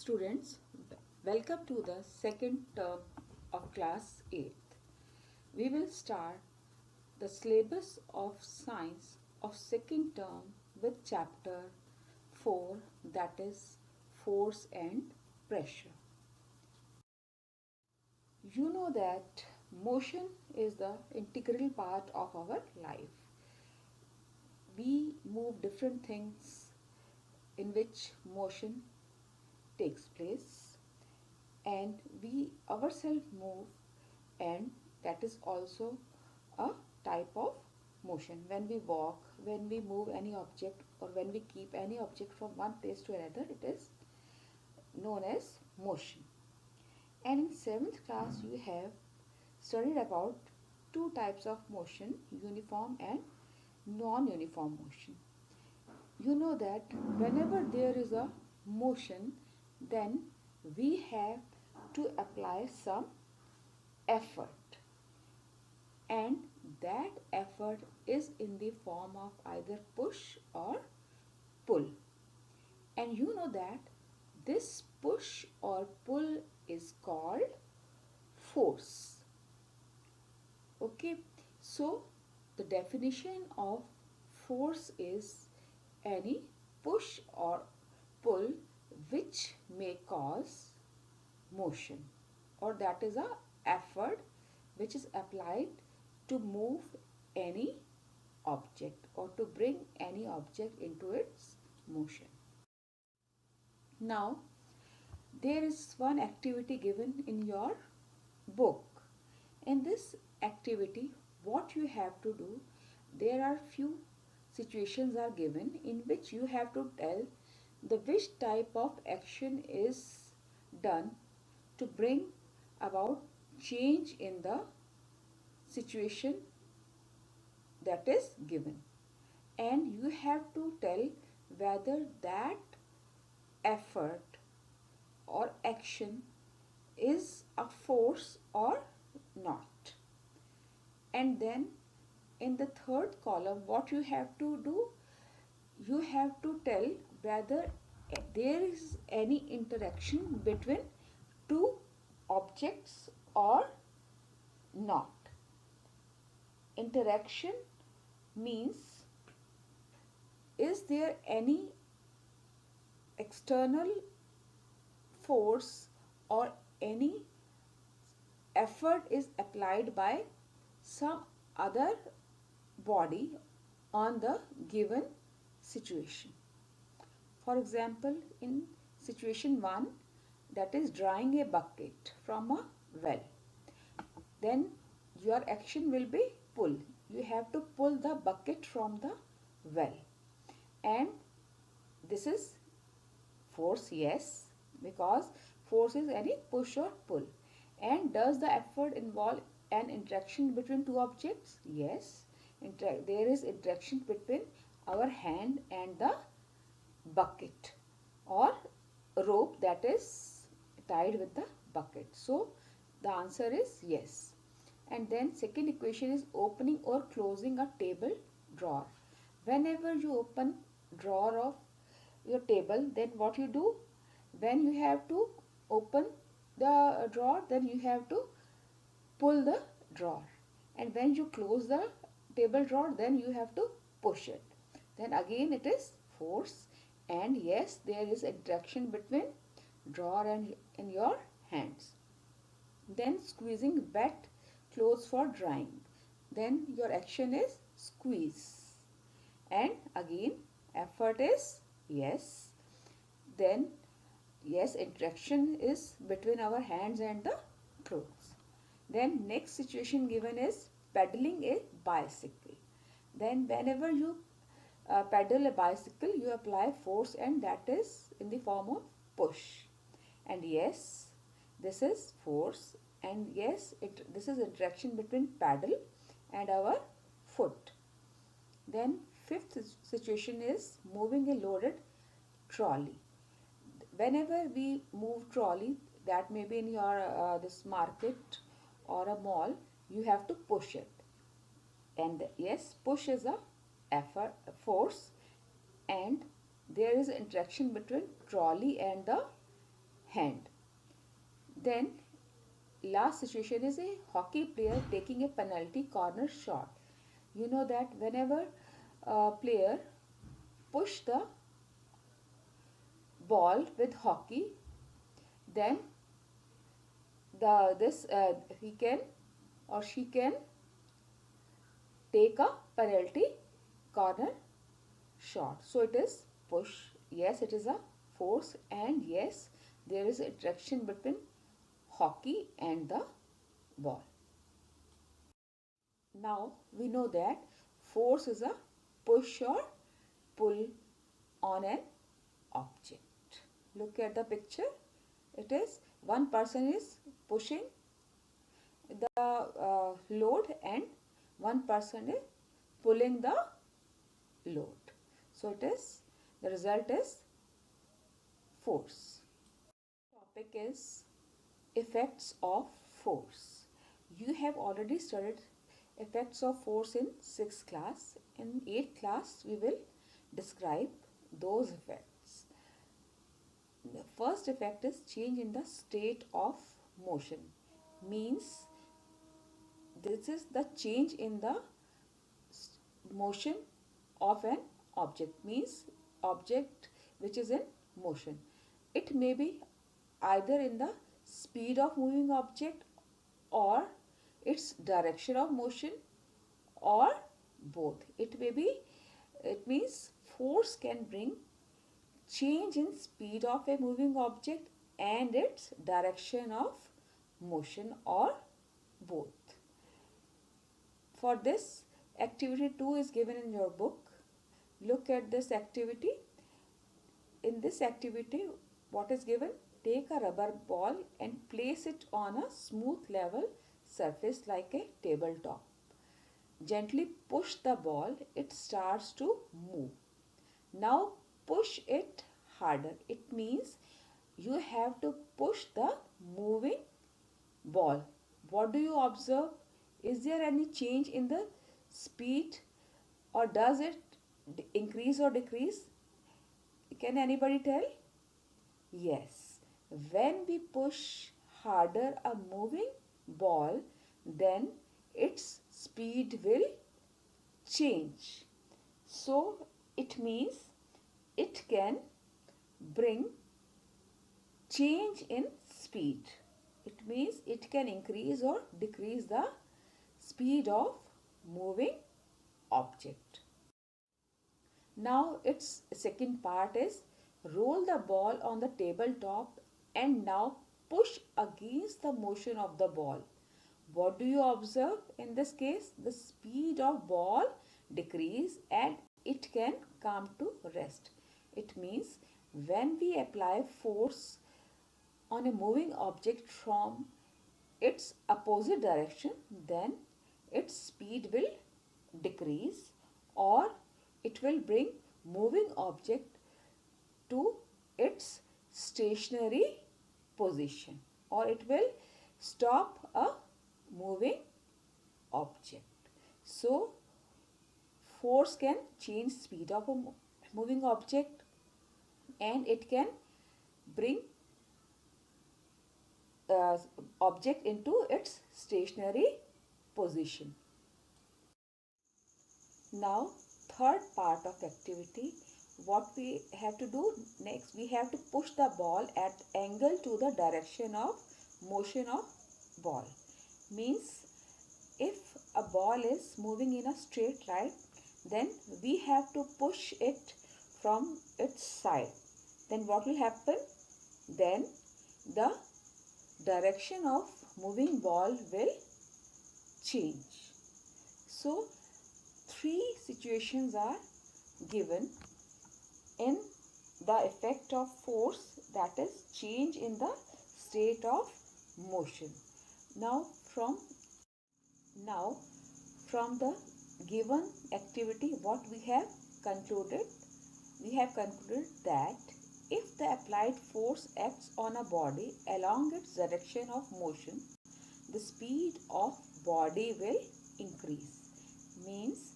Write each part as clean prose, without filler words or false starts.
students, welcome to the second term of class 8. We will start the syllabus of science of second term with chapter 4, that is force and pressure. You know that motion is the integral part of our life. We move different things in which motion takes place, and we ourselves move, and that is also a type of motion. When we walk, when we move any object, or when we keep any object from one place to another, it is known as motion. And in 7th class you have studied about two types of motion, uniform and non-uniform motion. You know that whenever there is a motion, then we have to apply some effort, and that effort is in the form of either push or pull. And you know that this push or pull is called force. Okay, so the definition of force is any push or pull which may cause motion, or that is a effort which is applied to move any object or to bring any object into its motion. Now there is one activity given in your book. In this activity, what you have to do, there are few situations are given in which you have to tell the which type of action is done to bring about change in the situation that is given, and you have to tell whether that effort or action is a force or not. And then in the third column, what you have to do, you have to tell whether there is any interaction between two objects or not. Interaction means, is there any external force or any effort is applied by some other body on the given situation. For example, in situation 1, that is drawing a bucket from a well, then your action will be pull. You have to pull the bucket from the well, and this is force, yes, because force is any push or pull. And does the effort involve an interaction between two objects? Yes, there is interaction between our hand and the bucket or rope that is tied with the bucket. So the answer is yes. And then second equation is opening or closing a table drawer. Whenever you open drawer of your table, then what you do, when you have to open the drawer, then you have to pull the drawer, and when you close the table drawer, then you have to push it. Then again it is force, and yes, there is interaction between drawer and in your hands. Then squeezing wet clothes for drying, then your action is squeeze, and again effort is yes. Then yes, interaction is between our hands and the clothes. Then next situation given is pedaling a bicycle. Then whenever you pedal a bicycle, you apply force, and that is in the form of push. And yes, this is force, and yes, this is interaction between pedal and our foot. Then fifth situation is moving a loaded trolley. Whenever we move trolley, that may be in your this market or a mall, you have to push it. And yes, push is a effort, force, and there is interaction between trolley and the hand. Then last situation is a hockey player taking a penalty corner shot. You know that whenever a player push the ball with hockey, then he can or she can take a penalty corner shot. So it is push. Yes, it is a force, and yes, there is a attraction between hockey and the ball. Now we know that force is a push or pull on an object. Look at the picture. It is one person is pushing the load and one person is pulling the load. So it is, the result is force. Topic is effects of force. You have already studied effects of force in 6th class. In 8th class we will describe those effects. The first effect is change in the state of motion. Means this is the change in the motion of an object. Means object which is in motion. It may be either in the speed of moving object or its direction of motion or both. It may be, it means force can bring change in speed of a moving object and its direction of motion or both. For this, activity 2 is given in your book. Look at this activity. In this activity, what is given? Take a rubber ball and place it on a smooth level surface like a tabletop. Gently push the ball, it starts to move. Now push it harder. It means you have to push the moving ball. What do you observe? Is there any change in the speed, or does it increase or decrease? Can anybody tell? Yes. When we push harder a moving ball, then its speed will change. So it means it can bring change in speed. It means it can increase or decrease the speed of moving object. Now its second part is roll the ball on the tabletop and now push against the motion of the ball. What do you observe in this case? The speed of ball decrease and it can come to rest. It means when we apply force on a moving object from its opposite direction, then its speed will decrease or it will bring moving object to its stationary position, or it will stop a moving object. So force can change speed of a moving object and it can bring object into its stationary position. Now third part of activity, what we have to do next, we have to push the ball at angle to the direction of motion of ball. Means if a ball is moving in a straight line, then we have to push it from its side. Then what will happen? Then the direction of moving ball will change. So three situations are given in the effect of force, that is change in the state of motion. Now from the given activity, what we have concluded? We have concluded that if the applied force acts on a body along its direction of motion, the speed of body will increase. Means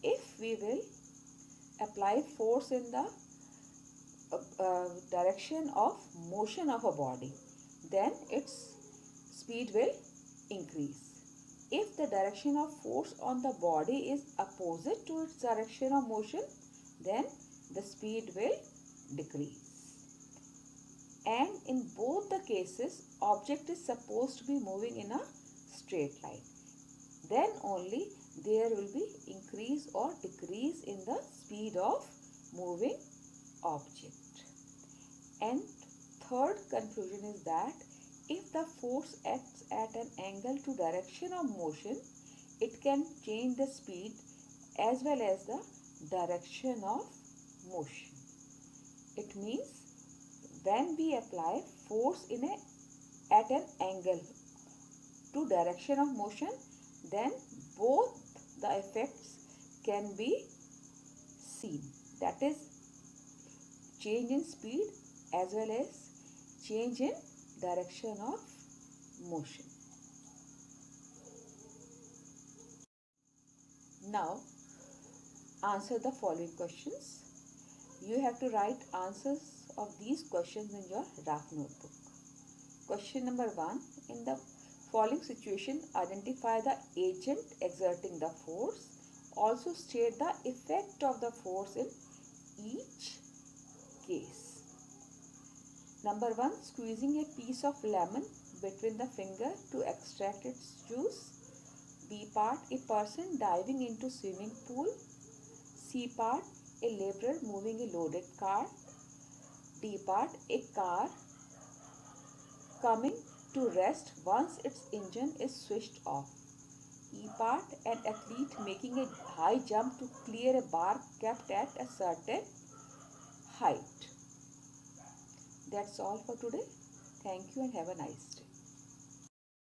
if we will apply force in the direction of motion of a body, then its speed will increase. If the direction of force on the body is opposite to its direction of motion, then the speed will decrease. And in both the cases, object is supposed to be moving in a straight line. Then only there will be increase or decrease in the speed of moving object. And third conclusion is that if the force acts at an angle to direction of motion, it can change the speed as well as the direction of motion. It means when we apply force at an angle to direction of motion, then both the effects can be seen. That is change in speed as well as change in direction of motion. Now answer the following questions. You have to write answers of these questions in your rough notebook. Question number 1. In the following situation, identify the agent exerting the force. Also state the effect of the force in each case. Number 1. Squeezing a piece of lemon between the finger to extract its juice. B part. A person diving into swimming pool. C part. A laborer moving a loaded car. D part. A car coming to rest once its engine is switched off. E part. An athlete making a high jump to clear a bar kept at a certain height. That's all for today. Thank you and have a nice day.